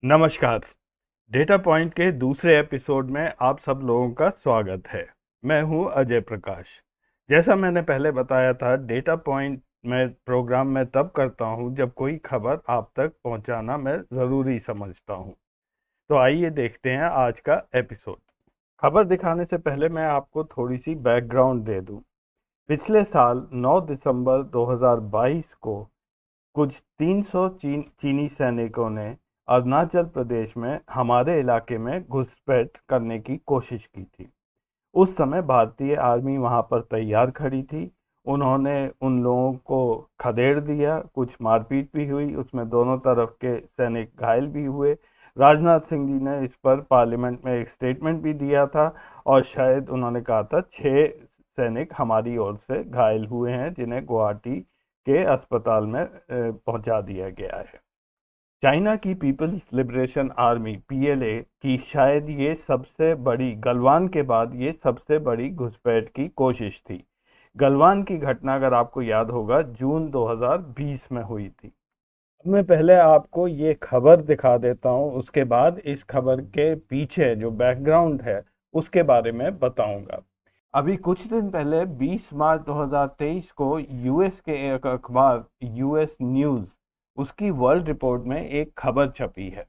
नमस्कार। Data point के दूसरे एपिसोड में आप सब लोगों का स्वागत है। मैं हूं अजय प्रकाश। जैसा मैंने पहले बताया था, डेटा पॉइंट मैं प्रोग्राम में तब करता हूं जब कोई खबर आप तक पहुंचाना मैं ज़रूरी समझता हूं। तो आइए देखते हैं आज का एपिसोड। खबर दिखाने से पहले मैं आपको थोड़ी सी बैकग्राउंड दे दूं। पिछले साल 9 दिसंबर 2022 को कुछ 300 चीनी सैनिकों ने अरुणाचल प्रदेश में हमारे इलाके में घुसपैठ करने की कोशिश की थी। उस समय भारतीय आर्मी वहां पर तैयार खड़ी थी। उन्होंने उन लोगों को खदेड़ दिया, कुछ मारपीट भी हुई, उसमें दोनों तरफ के सैनिक घायल भी हुए। राजनाथ सिंह जी ने इस पर पार्लियामेंट में एक स्टेटमेंट भी दिया था और शायद उन्होंने कहा था 6 सैनिक हमारी ओर से घायल हुए हैं, जिन्हें गुवाहाटी के अस्पताल में पहुंचा दिया गया है। चाइना की पीपल्स लिबरेशन आर्मी पीएलए की शायद ये सबसे बड़ी, गलवान के बाद ये सबसे बड़ी घुसपैठ की कोशिश थी। गलवान की घटना, अगर आपको याद होगा, जून 2020 में हुई थी। अब मैं पहले आपको ये खबर दिखा देता हूँ, उसके बाद इस खबर के पीछे जो बैकग्राउंड है उसके बारे में बताऊंगा। अभी कुछ दिन पहले 20 मार्च 2023 को यूएस के एक अखबार यूएस न्यूज़, उसकी वर्ल्ड रिपोर्ट में एक खबर छपी है।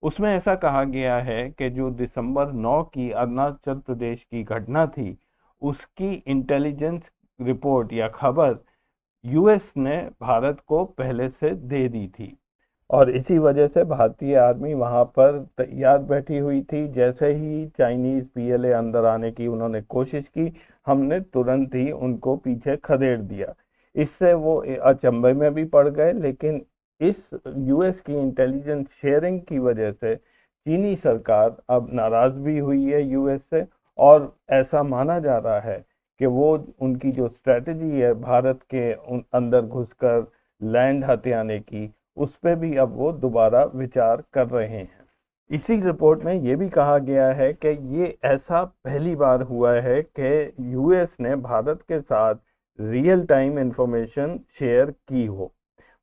उसमें ऐसा कहा गया है कि जो दिसंबर 9 की अरुणाचल प्रदेश की घटना थी, उसकी इंटेलिजेंस रिपोर्ट या खबर यूएस ने भारत को पहले से दे दी थी और इसी वजह से भारतीय आर्मी वहां पर तैयार बैठी हुई थी। जैसे ही चाइनीज पीएलए अंदर आने की उन्होंने कोशिश की, हमने तुरंत ही उनको पीछे खदेड़ दिया। इससे वो अचंभे में भी पड़ गए, लेकिन इस यूएस की इंटेलिजेंस शेयरिंग की वजह से चीनी सरकार अब नाराज भी हुई है यूएस से, और ऐसा माना जा रहा है कि वो उनकी जो स्ट्रेटजी है भारत के अंदर घुसकर लैंड हथियाने की, उस पे भी अब वो दोबारा विचार कर रहे हैं। इसी रिपोर्ट में ये भी कहा गया है कि ये ऐसा पहली बार हुआ है कि यूएस ने भारत के साथ रियल टाइम इंफॉर्मेशन शेयर की हो।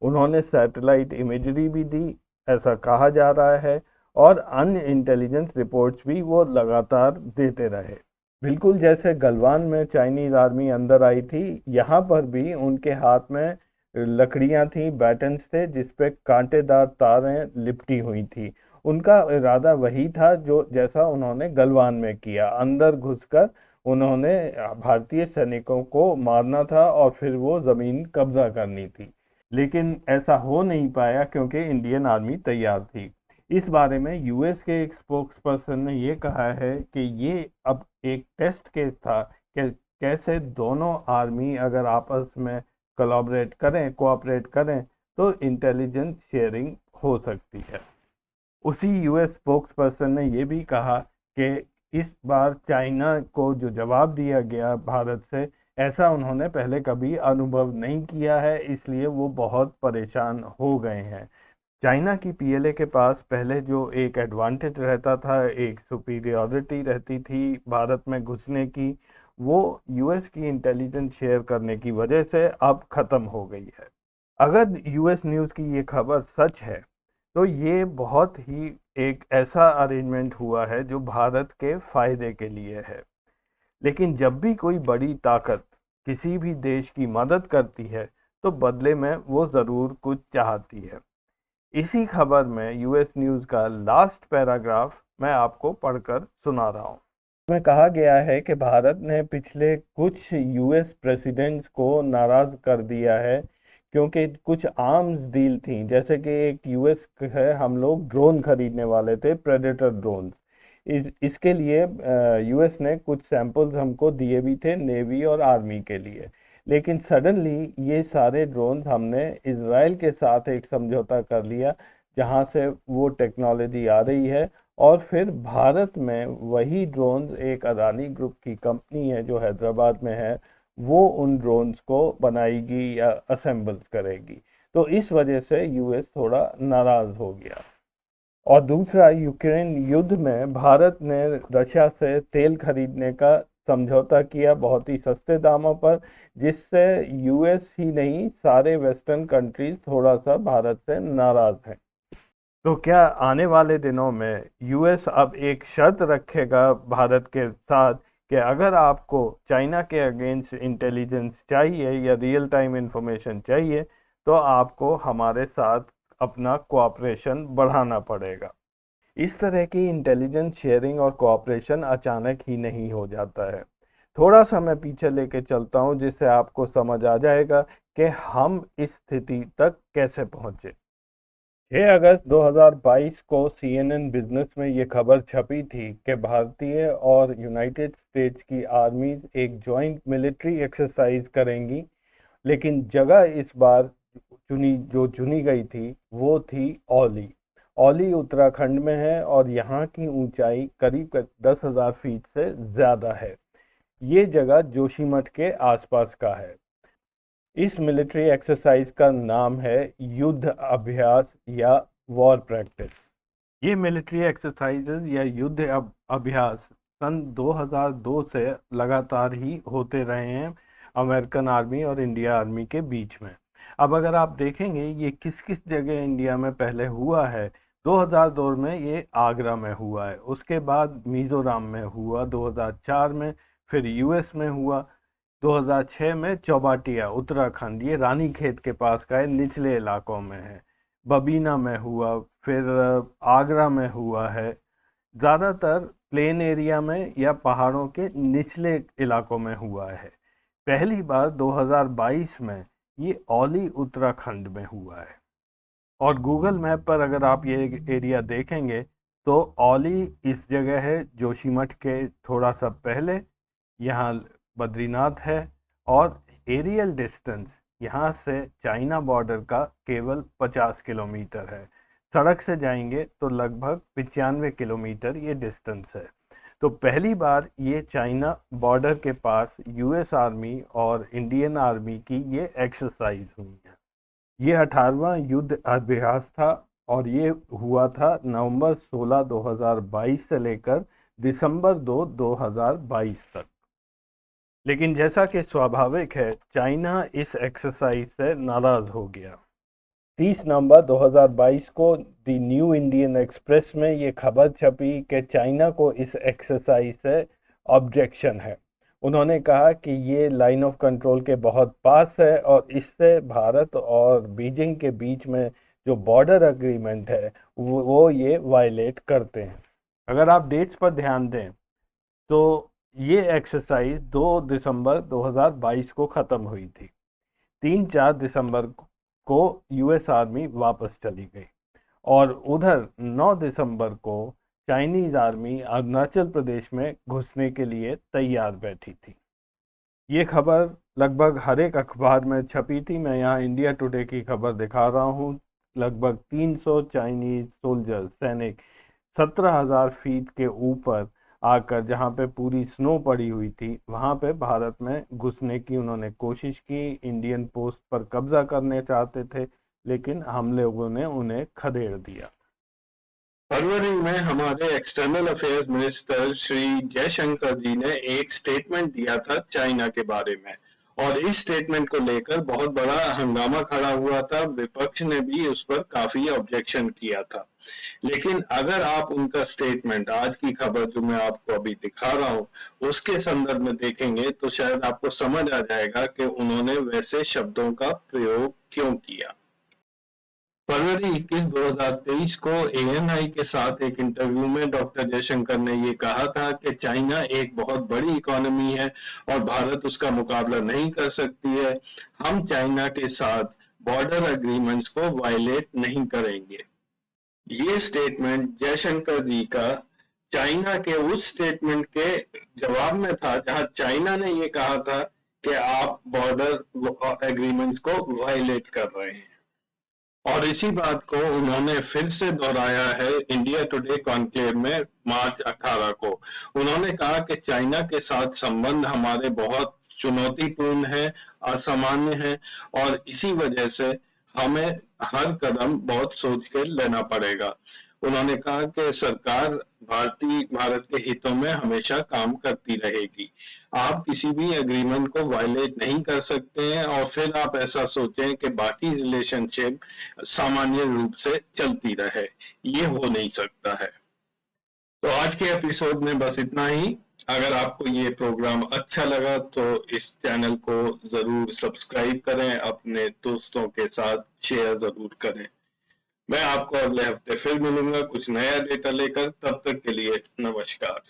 उन्होंने सैटेलाइट इमेजरी भी दी, ऐसा कहा जा रहा है, और अन्य इंटेलिजेंस रिपोर्ट्स भी वो लगातार देते रहे। बिल्कुल जैसे गलवान में चाइनीज आर्मी अंदर आई थी, यहाँ पर भी उनके हाथ में लकड़ियां थी, बैटन्स थे, जिसपे कांटेदार तारें लिपटी हुई थी। उनका इरादा वही था जो जैसा उन्होंने गलवान में किया, अंदर घुसकर उन्होंने भारतीय सैनिकों को मारना था और फिर वो जमीन कब्जा करनी थी। लेकिन ऐसा हो नहीं पाया क्योंकि इंडियन आर्मी तैयार थी। इस बारे में यूएस के एक स्पोक्स पर्सन ने ये कहा है कि ये अब एक टेस्ट केस था कि कैसे दोनों आर्मी अगर आपस में कोलैबोरेट करें, कोऑपरेट करें, तो इंटेलिजेंस शेयरिंग हो सकती है। उसी यूएस स्पोक्स पर्सन ने ये भी कहा कि इस बार चाइना को जो जवाब दिया गया भारत से, ऐसा उन्होंने पहले कभी अनुभव नहीं किया है, इसलिए वो बहुत परेशान हो गए हैं। चाइना की पीएलए के पास पहले जो एक एडवांटेज रहता था, एक सुपीरियॉरिटी रहती थी भारत में घुसने की, वो यूएस की इंटेलिजेंस शेयर करने की वजह से अब खत्म हो गई है। अगर यूएस न्यूज़ की ये खबर सच है, तो ये बहुत ही एक ऐसा अरेंजमेंट हुआ है जो भारत के फायदे के लिए है। लेकिन जब भी कोई बड़ी ताकत किसी भी देश की मदद करती है, तो बदले में वो ज़रूर कुछ चाहती है। इसी खबर में यूएस न्यूज़ का लास्ट पैराग्राफ मैं आपको पढ़कर सुना रहा हूँ। में कहा गया है कि भारत ने पिछले कुछ यूएस प्रेसिडेंट्स को नाराज कर दिया है, क्योंकि कुछ आर्म्स डील थी। जैसे कि एक यूएस है, हम लोग ड्रोन खरीदने वाले थे, प्रेडेटर ड्रोन। इसके लिए यूएस ने कुछ सैंपल्स हमको दिए भी थे, नेवी और आर्मी के लिए। लेकिन सडनली ये सारे ड्रोन्स हमने इसराइल के साथ एक समझौता कर लिया, जहां से वो टेक्नोलॉजी आ रही है, और फिर भारत में वही ड्रोन्स एक अदानी ग्रुप की कंपनी है जो हैदराबाद में है, वो उन ड्रोन्स को बनाएगी या असेंबल करेगी। तो इस वजह से यूएस थोड़ा नाराज हो गया। और दूसरा, यूक्रेन युद्ध में भारत ने रशिया से तेल खरीदने का समझौता किया बहुत ही सस्ते दामों पर, जिससे यूएस ही नहीं सारे वेस्टर्न कंट्रीज थोड़ा सा भारत से नाराज हैं। तो क्या आने वाले दिनों में यूएस अब एक शर्त रखेगा भारत के साथ कि अगर आपको चाइना के अगेंस्ट इंटेलिजेंस चाहिए या रियल टाइम इंफॉर्मेशन चाहिए तो आपको हमारे साथ अपना कोऑपरेशन बढ़ाना पड़ेगा। इस तरह की इंटेलिजेंस शेयरिंग और कोऑपरेशन अचानक ही नहीं हो जाता है। थोड़ा सा मैं पीछे लेके चलता हूँ जिससे आपको समझ आ जाएगा कि हम इस स्थिति तक कैसे पहुंचे। 6 अगस्त 2022 को CNN बिजनेस में ये खबर छपी थी कि भारतीय और यूनाइटेड स्टेट्स की आर्मीज एक जॉइंट मिलिट्री एक्सरसाइज करेंगी, लेकिन जगह इस बार चुनी गई थी वो थी औली। औली उत्तराखंड में है और यहाँ की ऊंचाई करीब 10,000 फीट से ज़्यादा है। ये जगह जोशीमठ के आसपास का है। इस मिलिट्री एक्सरसाइज का नाम है युद्ध अभ्यास या वॉर प्रैक्टिस। ये मिलिट्री एक्सरसाइजेज या युद्ध अभ्यास सन 2002 से लगातार ही होते रहे हैं अमेरिकन आर्मी और इंडिया आर्मी के बीच में। अब अगर आप देखेंगे ये किस किस जगह इंडिया में पहले हुआ है। 2002 में ये आगरा में हुआ है, उसके बाद मिजोरम में हुआ 2004 में, फिर यूएस में हुआ 2006 में, चौबाटिया उत्तराखंड ये रानीखेत के पास का है, निचले इलाकों में है। बबीना में हुआ, फिर आगरा में हुआ है। ज़्यादातर प्लेन एरिया में या पहाड़ों के निचले इलाकों में हुआ है। पहली बार 2022 में ये औली उत्तराखंड में हुआ है। और गूगल मैप पर अगर आप ये एरिया देखेंगे तो औली इस जगह है जोशीमठ के थोड़ा सा पहले। यहाँ बद्रीनाथ है और एरियल डिस्टेंस यहाँ से चाइना बॉर्डर का केवल 50 किलोमीटर है। सड़क से जाएंगे तो लगभग 95 किलोमीटर ये डिस्टेंस है। तो पहली बार ये चाइना बॉर्डर के पास यूएस आर्मी और इंडियन आर्मी की ये एक्सरसाइज हुई है। ये 18वां युद्ध अभ्यास था और ये हुआ था नवंबर 16, 2022 से लेकर दिसंबर 2, 2022 तक। लेकिन जैसा कि स्वाभाविक है चाइना इस एक्सरसाइज से नाराज हो गया। 30 नवंबर 2022 को द न्यू इंडियन एक्सप्रेस में ये खबर छपी कि चाइना को इस एक्सरसाइज से ऑब्जेक्शन है। उन्होंने कहा कि ये लाइन ऑफ कंट्रोल के बहुत पास है और इससे भारत और बीजिंग के बीच में जो बॉर्डर एग्रीमेंट है वो ये वायलेट करते हैं। अगर आप डेट्स पर ध्यान दें तो ये एक्सरसाइज 2 दिसंबर 2022 को ख़त्म हुई थी। 3-4 दिसंबर को यूएस आर्मी वापस चली गई और उधर 9 दिसंबर को चाइनीज आर्मी अरुणाचल प्रदेश में घुसने के लिए तैयार बैठी थी। ये खबर लगभग हर एक अखबार में छपी थी। मैं यहाँ इंडिया टुडे की खबर दिखा रहा हूँ। लगभग 300 चाइनीज सोल्जर सैनिक 17,000 फीट के ऊपर आकर जहाँ पे पूरी स्नो पड़ी हुई थी वहाँ पे भारत में घुसने की उन्होंने कोशिश की। इंडियन पोस्ट पर कब्जा करने चाहते थे लेकिन हम लोगों ने उन्हें खदेड़ दिया। फरवरी में हमारे external affairs minister Shri Jaishankar ji ने एक स्टेटमेंट दिया था चाइना के बारे में और इस स्टेटमेंट को लेकर बहुत बड़ा हंगामा खड़ा हुआ था। विपक्ष ने भी उस पर काफी ऑब्जेक्शन किया था। लेकिन अगर आप उनका स्टेटमेंट आज की खबर जो मैं आपको अभी दिखा रहा हूँ उसके संदर्भ में देखेंगे तो शायद आपको समझ आ जाएगा कि उन्होंने वैसे शब्दों का प्रयोग क्यों किया। फरवरी 21, 2023 को ANI के साथ एक इंटरव्यू में डॉक्टर जयशंकर ने ये कहा था कि चाइना एक बहुत बड़ी इकोनॉमी है और भारत उसका मुकाबला नहीं कर सकती है। हम चाइना के साथ बॉर्डर एग्रीमेंट्स को वायलेट नहीं करेंगे। ये स्टेटमेंट जयशंकर जी का चाइना के उस स्टेटमेंट के जवाब में था जहां चाइना ने ये कहा था कि आप बॉर्डर एग्रीमेंट्स को वायलेट कर रहे हैं। और इसी बात को उन्होंने फिर से दोहराया है इंडिया टुडे कॉन्क्लेव में मार्च 18 को। उन्होंने कहा कि चाइना के साथ संबंध हमारे बहुत चुनौतीपूर्ण है, असामान्य है और इसी वजह से हमें हर कदम बहुत सोच के लेना पड़ेगा। उन्होंने कहा कि सरकार भारत के हितों में हमेशा काम करती रहेगी। आप किसी भी एग्रीमेंट को वायलेट नहीं कर सकते हैं और फिर आप ऐसा सोचें कि बाकी रिलेशनशिप सामान्य रूप से चलती रहे। ये हो नहीं सकता है। तो आज के एपिसोड में बस इतना ही। अगर आपको ये प्रोग्राम अच्छा लगा तो इस चैनल को जरूर सब्सक्राइब करें, अपने दोस्तों के साथ शेयर जरूर करें। मैं आपको अगले हफ्ते फिर मिलूंगा कुछ नया डेटा लेकर। तब तक के लिए नमस्कार।